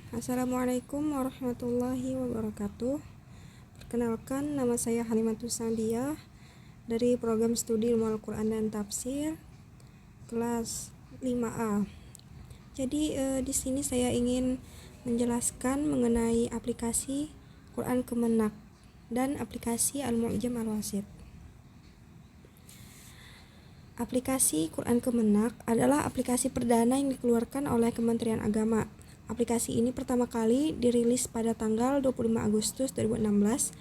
Assalamualaikum warahmatullahi wabarakatuh. Perkenalkan, nama saya Halimatus Sa'diyah dari program studi Ilmu Al-Quran dan Tafsir kelas 5A. Jadi di sini saya ingin menjelaskan mengenai aplikasi Quran Kemenak dan aplikasi Al-Mu'jam Al-Wasit. Aplikasi Quran Kemenak adalah aplikasi perdana yang dikeluarkan oleh Kementerian Agama. Aplikasi ini pertama kali dirilis pada tanggal 25 Agustus 2016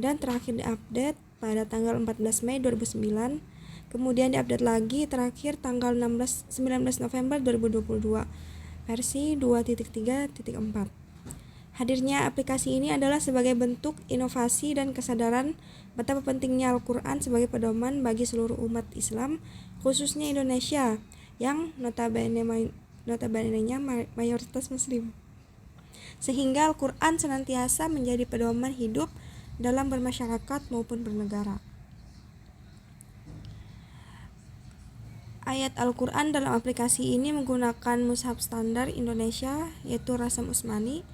dan terakhir diupdate pada tanggal 14 Mei 2009. Kemudian diupdate lagi terakhir tanggal 19 November 2022 versi 2.3.4. Hadirnya aplikasi ini adalah sebagai bentuk inovasi dan kesadaran betapa pentingnya Al-Quran sebagai pedoman bagi seluruh umat Islam, khususnya Indonesia yang notabene-nya mayoritas Muslim. Sehingga Al-Quran senantiasa menjadi pedoman hidup dalam bermasyarakat maupun bernegara. Ayat Al-Quran dalam aplikasi ini menggunakan mushaf standar Indonesia, yaitu Rasam Usmani.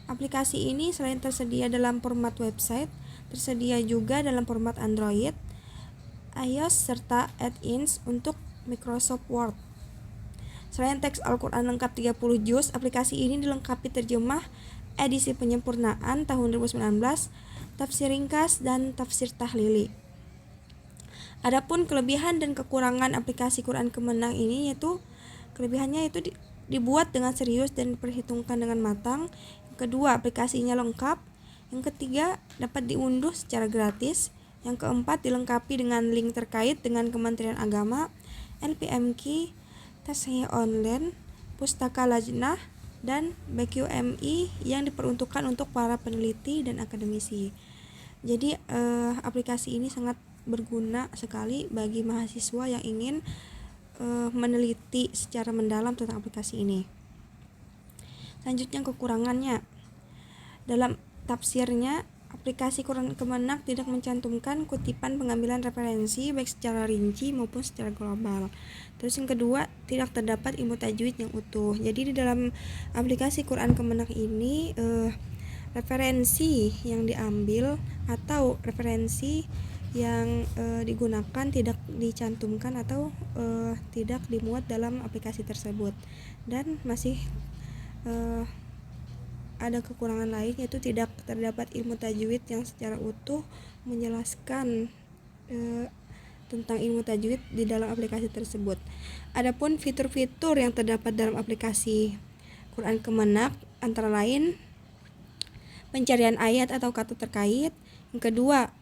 Aplikasi ini selain tersedia dalam format website, tersedia juga dalam format Android, iOS, serta add-ins untuk Microsoft Word. Selain teks Al-Quran lengkap 30 juz, aplikasi ini dilengkapi terjemah edisi penyempurnaan tahun 2019, tafsir ringkas, dan tafsir tahlili. Adapun kelebihan dan kekurangan aplikasi Quran Kemenak ini yaitu kelebihannya itu dibuat dengan serius dan diperhitungkan dengan matang. Yang kedua, aplikasinya lengkap. Yang ketiga, dapat diunduh secara gratis. Yang keempat, dilengkapi dengan link terkait dengan Kementerian Agama, LPMQ, Tasheh Online, Pustaka Lajnah, dan BQMI yang diperuntukkan untuk para peneliti dan akademisi. Jadi aplikasi ini sangat berguna sekali bagi mahasiswa yang ingin meneliti secara mendalam tentang aplikasi ini. Selanjutnya, kekurangannya. Dalam tafsirnya, aplikasi Quran Kemenak tidak mencantumkan kutipan pengambilan referensi baik secara rinci maupun secara global. Terus yang kedua, tidak terdapat ilmu tajwid yang utuh. Jadi di dalam aplikasi Quran Kemenak ini referensi yang diambil atau referensi yang digunakan tidak dicantumkan atau tidak dimuat dalam aplikasi tersebut. Dan masih ada kekurangan lain, yaitu tidak terdapat ilmu tajwid yang secara utuh menjelaskan tentang ilmu tajwid di dalam aplikasi tersebut. Adapun fitur-fitur yang terdapat dalam aplikasi Quran Kemenak antara lain pencarian ayat atau kata terkait, yang kedua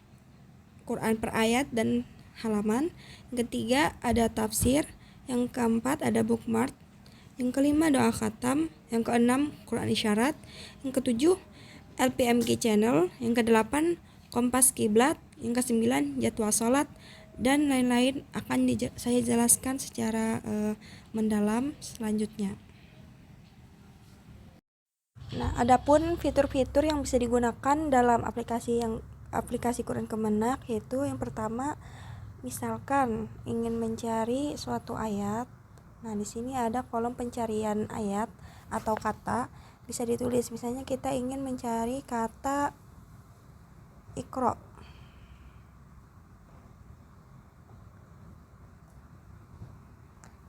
Quran per ayat dan halaman, yang ketiga ada tafsir, yang keempat ada bookmark, yang kelima doa khatam, yang keenam Quran isyarat, yang ketujuh LPMQ channel, yang kedelapan kompas kiblat, yang kesembilan jadwal sholat, dan lain-lain akan saya jelaskan secara mendalam selanjutnya. Nah, adapun fitur-fitur yang bisa digunakan dalam aplikasi Quran Kemenak yaitu yang pertama, misalkan ingin mencari suatu ayat. Nah, di sini ada kolom pencarian ayat atau kata, bisa ditulis. Misalnya kita ingin mencari kata Iqra.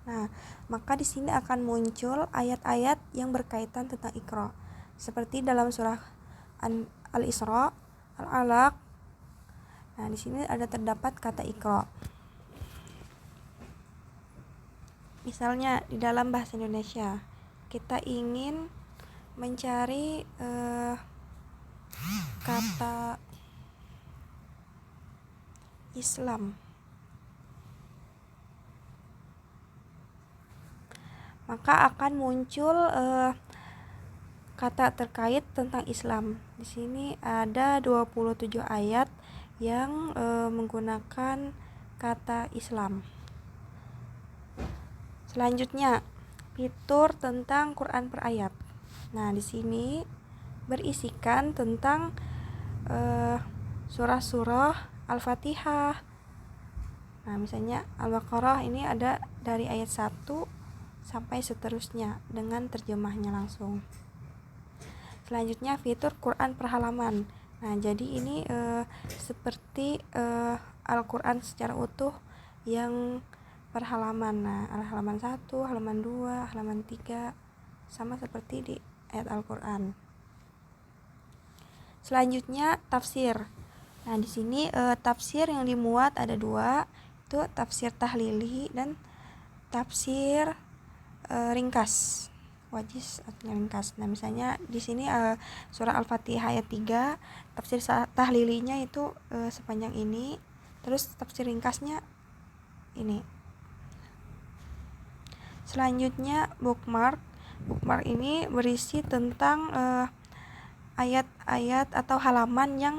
Nah, maka di sini akan muncul ayat-ayat yang berkaitan tentang Iqra. Seperti dalam surah Al-Isra, Al-Alaq. Nah, di sini ada terdapat kata Iqra. Misalnya di dalam bahasa Indonesia, kita ingin mencari kata Islam. Maka akan muncul kata terkait tentang Islam. Di sini ada 27 ayat yang menggunakan kata Islam. Selanjutnya, fitur tentang Quran per ayat. Nah, di sini berisikan tentang surah-surah Al-Fatihah. Nah, misalnya Al-Baqarah ini ada dari ayat 1 sampai seterusnya dengan terjemahnya langsung. Selanjutnya fitur Quran per halaman. Nah, jadi ini seperti Al-Quran secara utuh yang per halaman. Nah, halaman 1, halaman 2, halaman 3 sama seperti di ayat Al-Quran. Selanjutnya tafsir. Nah, di sini tafsir yang dimuat ada 2, itu tafsir tahlili dan tafsir ringkas. Wajiz atau ringkas. Nah, misalnya di sini surah Al-Fatihah ayat 3, tafsir tahlilinya itu sepanjang ini, terus tafsir ringkasnya ini. Selanjutnya bookmark. Bookmark ini berisi tentang ayat-ayat atau halaman yang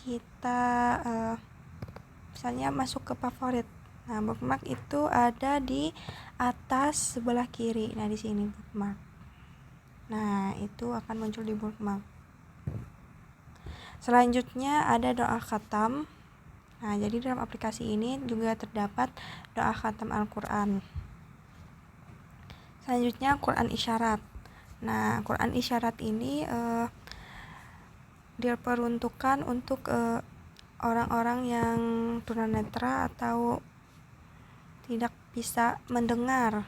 kita misalnya masuk ke favorit. Nah, bookmark itu ada di atas sebelah kiri. Nah, di sini bookmark. Nah, itu akan muncul di bookmark. Selanjutnya ada doa khatam. Nah, jadi dalam aplikasi ini juga terdapat doa khatam Al-Quran. Selanjutnya Quran isyarat. Nah, Quran isyarat ini diperuntukkan untuk orang-orang yang tunanetra atau tidak bisa mendengar,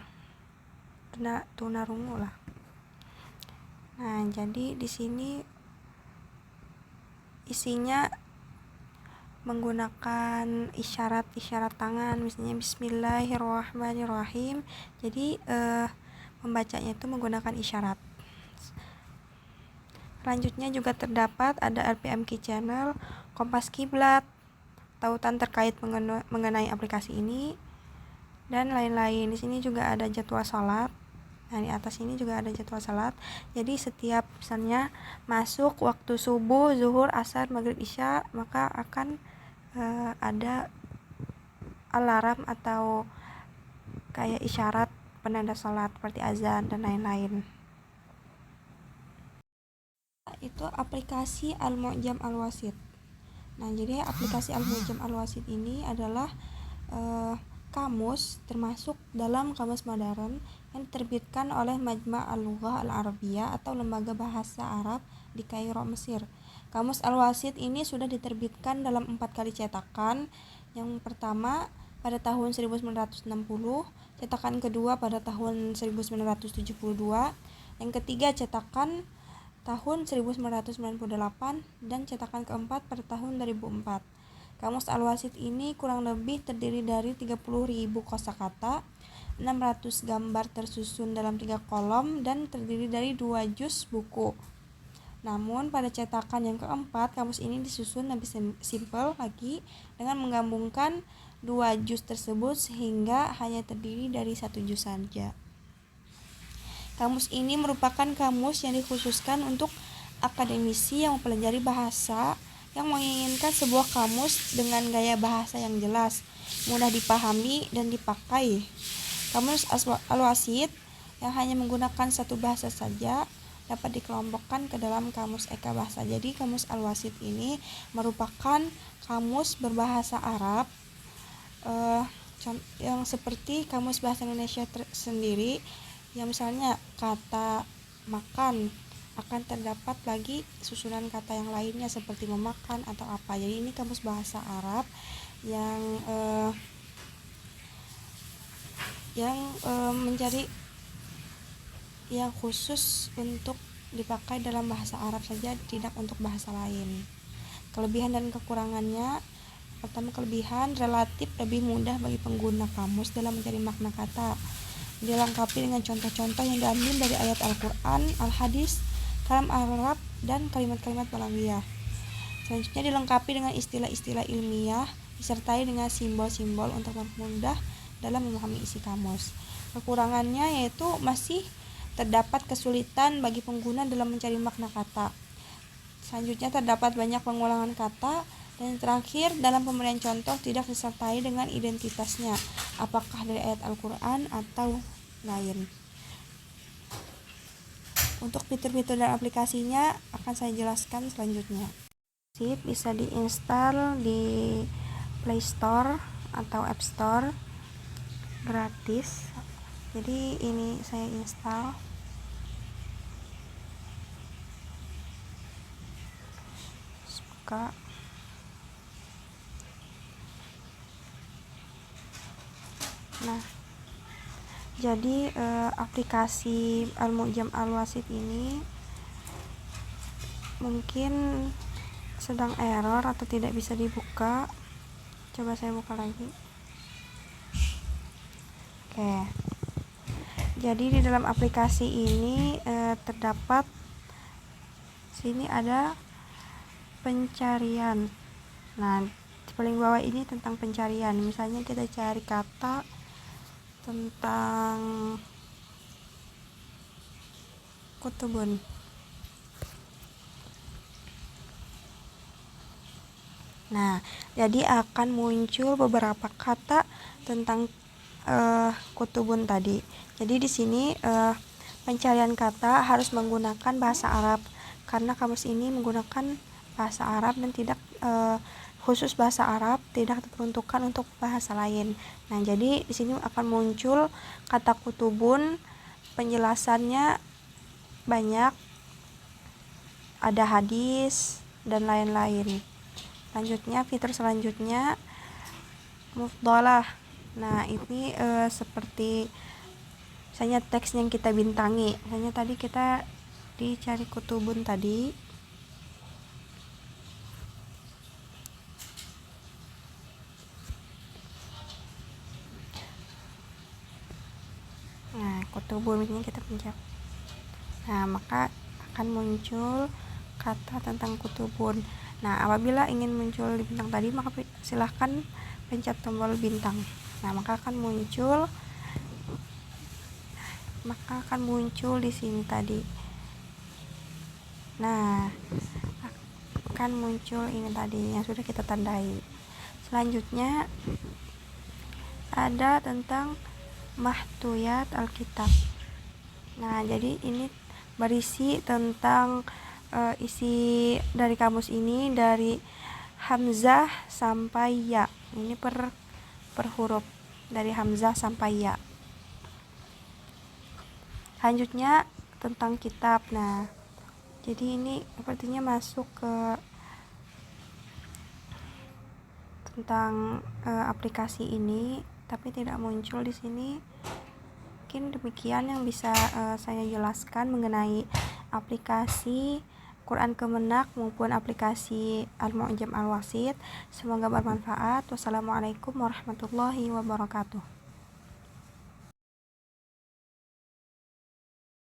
tunarungu lah. Nah, jadi di sini isinya menggunakan isyarat tangan, misalnya Bismillahirrahmanirrahim. Jadi membacanya itu menggunakan isyarat. Selanjutnya juga terdapat ada RPM Key Channel, Kompas Kiblat, tautan terkait mengenai aplikasi ini, dan lain-lain. Di sini juga ada jadwal salat. Nah, di atas ini juga ada jadwal salat. Jadi setiap misalnya masuk waktu subuh, zuhur, asar, maghrib, isya, maka akan ada alarm atau kayak isyarat penanda salat seperti azan dan lain-lain. Itu aplikasi Al-Mu'jam Al-Wasit. Nah, jadi aplikasi Al-Mu'jam Al-Wasit ini adalah kamus termasuk dalam kamus modern yang diterbitkan oleh Majma' Al-Lughah Al-Arabiyah atau Lembaga Bahasa Arab di Kairo, Mesir. Kamus Al-Wasit ini sudah diterbitkan dalam 4 kali cetakan. Yang pertama pada tahun 1960, cetakan kedua pada tahun 1972, yang ketiga cetakan tahun 1998, dan cetakan keempat pada tahun 2004. Kamus Al-Wasit ini kurang lebih terdiri dari 30.000 kosakata, 600 gambar tersusun dalam 3 kolom, dan terdiri dari 2 juz buku. Namun pada cetakan yang keempat, kamus ini disusun lebih simpel lagi dengan menggabungkan 2 juz tersebut sehingga hanya terdiri dari 1 juz saja. Kamus ini merupakan kamus yang dikhususkan untuk akademisi yang mempelajari bahasa, yang menginginkan sebuah kamus dengan gaya bahasa yang jelas, mudah dipahami dan dipakai. Kamus Al-Wasit yang hanya menggunakan satu bahasa saja dapat dikelompokkan ke dalam kamus Eka Bahasa. Jadi kamus Al-Wasit ini merupakan kamus berbahasa Arab yang seperti kamus bahasa Indonesia sendiri, yang misalnya kata makan akan terdapat lagi susunan kata yang lainnya seperti memakan atau apa. Jadi ini kamus bahasa Arab yang menjadi yang khusus untuk dipakai dalam bahasa Arab saja, tidak untuk bahasa lain. Kelebihan dan kekurangannya: pertama, kelebihan relatif lebih mudah bagi pengguna kamus dalam mencari makna kata, dilengkapi dengan contoh-contoh yang diambil dari ayat Al-Quran, Al-Hadis, kalam Arab, dan kalimat-kalimat balaghiyah. Selanjutnya dilengkapi dengan istilah-istilah ilmiah, disertai dengan simbol-simbol untuk mempermudah dalam memahami isi kamus. Kekurangannya yaitu masih terdapat kesulitan bagi pengguna dalam mencari makna kata. Selanjutnya terdapat banyak pengulangan kata. Dan terakhir, dalam pemberian contoh tidak disertai dengan identitasnya, apakah dari ayat Al-Quran atau lain. Untuk fitur-fitur dan aplikasinya akan saya jelaskan selanjutnya. Bisa diinstal di Play Store atau App Store gratis. Jadi ini saya install. dibuka. Nah, jadi aplikasi Al-Mu'jam Al-Wasit ini mungkin sedang error atau tidak bisa dibuka. Coba saya buka lagi. Oke. Jadi di dalam aplikasi ini terdapat sini ada pencarian. Nah, di paling bawah ini tentang pencarian. Misalnya kita cari kata tentang kutubun. Nah, jadi akan muncul beberapa kata tentang kutubun tadi. Jadi di sini pencarian kata harus menggunakan bahasa Arab karena kamus ini menggunakan bahasa Arab dan tidak khusus bahasa Arab, tidak diperuntukkan untuk bahasa lain. Nah, jadi di sini akan muncul kata kutubun, penjelasannya banyak, ada hadis dan lain-lain. Fitur selanjutnya mufdalah. Nah, ini seperti misalnya teks yang kita bintangi. Misalnya tadi kita dicari kutubun tadi. Nah, kutubun ini kita pencet. Nah, maka akan muncul kata tentang kutubun. Nah, apabila ingin muncul di bintang tadi, maka silahkan pencet tombol bintang. Nah, maka akan muncul di sini tadi. Nah, akan muncul ini tadi yang sudah kita tandai. Selanjutnya ada tentang mahtuyat Alkitab. Nah, jadi ini berisi tentang isi dari kamus ini dari hamzah sampai ya. Ini per huruf dari hamzah sampai ya. Selanjutnya tentang kitab. Nah, jadi ini sepertinya masuk ke tentang aplikasi ini, tapi tidak muncul di sini. Mungkin demikian yang bisa saya jelaskan mengenai aplikasi Quran Kemenak maupun aplikasi Al-Mu'jam Al-Wasit. Semoga bermanfaat. Wassalamualaikum warahmatullahi wabarakatuh.